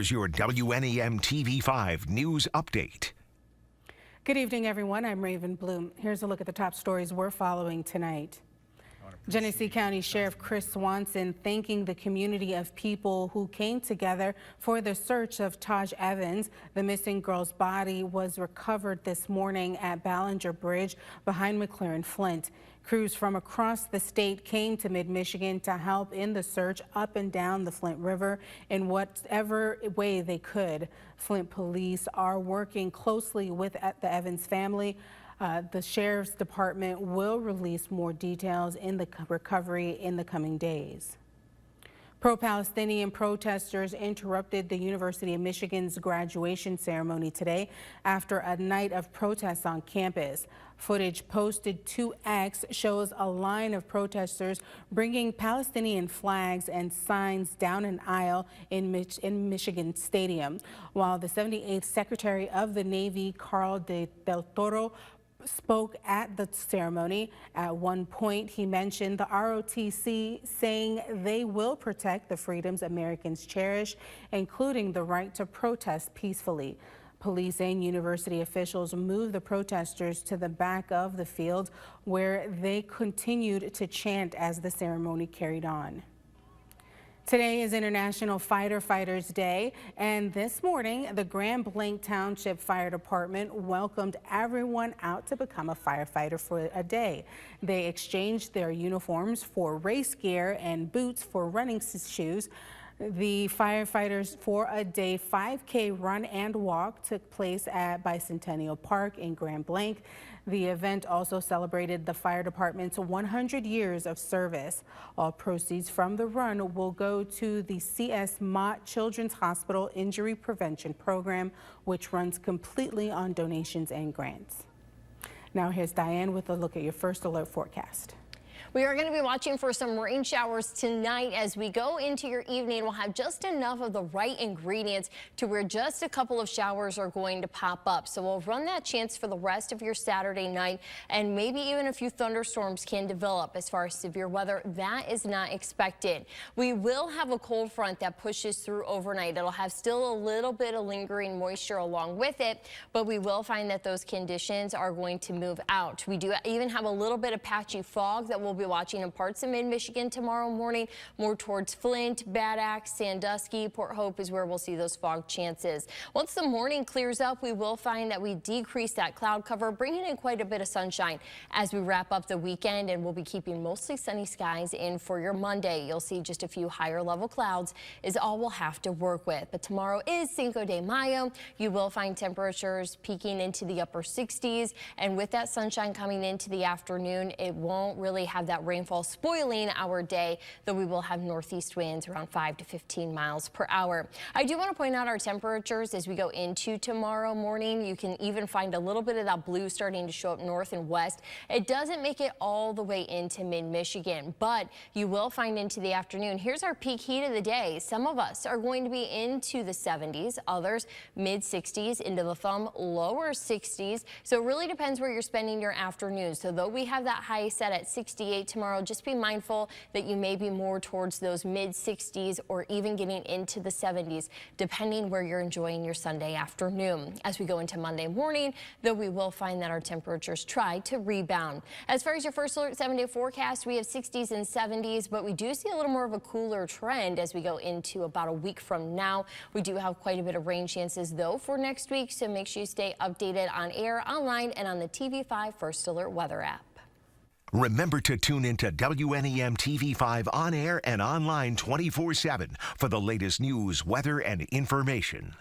Here's your WNEM TV5 news update. Good evening, everyone. I'm Raven Bloom. Here's a look at the top stories we're following tonight. Genesee County Sheriff Chris Swanson thanking the community of people who came together for the search of Taj Evans. The missing girl's body was recovered this morning at Ballinger Bridge behind McLaren Flint. Crews from across the state came to mid-Michigan to help in the search up and down the Flint River in whatever way they could. Flint police are working closely with the Evans family. The Sheriff's Department will release more details in the recovery in the coming days. Pro-Palestinian protesters interrupted the University of Michigan's graduation ceremony today after a night of protests on campus. Footage posted to X shows a line of protesters bringing Palestinian flags and signs down an aisle in Michigan Stadium, while the 78th Secretary of the Navy, Carl Del Toro, spoke at the ceremony. At one point, he mentioned the ROTC, saying they will protect the freedoms Americans cherish, including the right to protest peacefully. Police and university officials moved the protesters to the back of the field, where they continued to chant as the ceremony carried on. Today is International Firefighters Day, and this morning the Grand Blanc Township Fire Department welcomed everyone out to become a firefighter for a day. They exchanged their uniforms for race gear and boots for running shoes. The Firefighters for a Day 5K run and walk took place at Bicentennial Park in Grand Blanc. The event also celebrated the fire department's 100 years of service. All proceeds from the run will go to the C.S. Mott Children's Hospital Injury Prevention Program, which runs completely on donations and grants. Now here's Diane with a look at your first alert forecast. We are going to be watching for some rain showers tonight. As we go into your evening, we'll have just enough of the right ingredients to where just a couple of showers are going to pop up. So we'll run that chance for the rest of your Saturday night, and maybe even a few thunderstorms can develop. As far as severe weather, that is not expected. We will have a cold front that pushes through overnight. It'll have still a little bit of lingering moisture along with it, but we will find that those conditions are going to move out. We do even have a little bit of patchy fog that we'll be watching in parts of mid-Michigan tomorrow morning, more towards Flint, Bad Axe, Sandusky, Port Hope is where we'll see those fog chances. Once the morning clears up, we will find that we decrease that cloud cover, bringing in quite a bit of sunshine as we wrap up the weekend, and we'll be keeping mostly sunny skies in for your Monday. You'll see just a few higher level clouds is all we'll have to work with. But tomorrow is Cinco de Mayo. You will find temperatures peaking into the upper 60s, and with that sunshine coming into the afternoon, it won't really have that rainfall spoiling our day, though we will have northeast winds around 5 to 15 miles per hour. I do want to point out our temperatures as we go into tomorrow morning. You can even find a little bit of that blue starting to show up north and west. It doesn't make it all the way into mid-Michigan, but you will find into the afternoon. Here's our peak heat of the day. Some of us are going to be into the 70s, others mid-60s, into the lower 60s. So it really depends where you're spending your afternoon. So though we have that high set at 68 tomorrow, just be mindful that you may be more towards those mid-60s or even getting into the 70s, depending where you're enjoying your Sunday afternoon. As we go into Monday morning, though, we will find that our temperatures try to rebound. As far as your first alert 7-day forecast, we have 60s and 70s, but we do see a little more of a cooler trend as we go into about a week from now. We do have quite a bit of rain chances, though, for next week, so make sure you stay updated on air, online, and on the TV5 First Alert Weather app. Remember to tune into WNEM TV5 on air and online 24/7 for the latest news, weather, and information.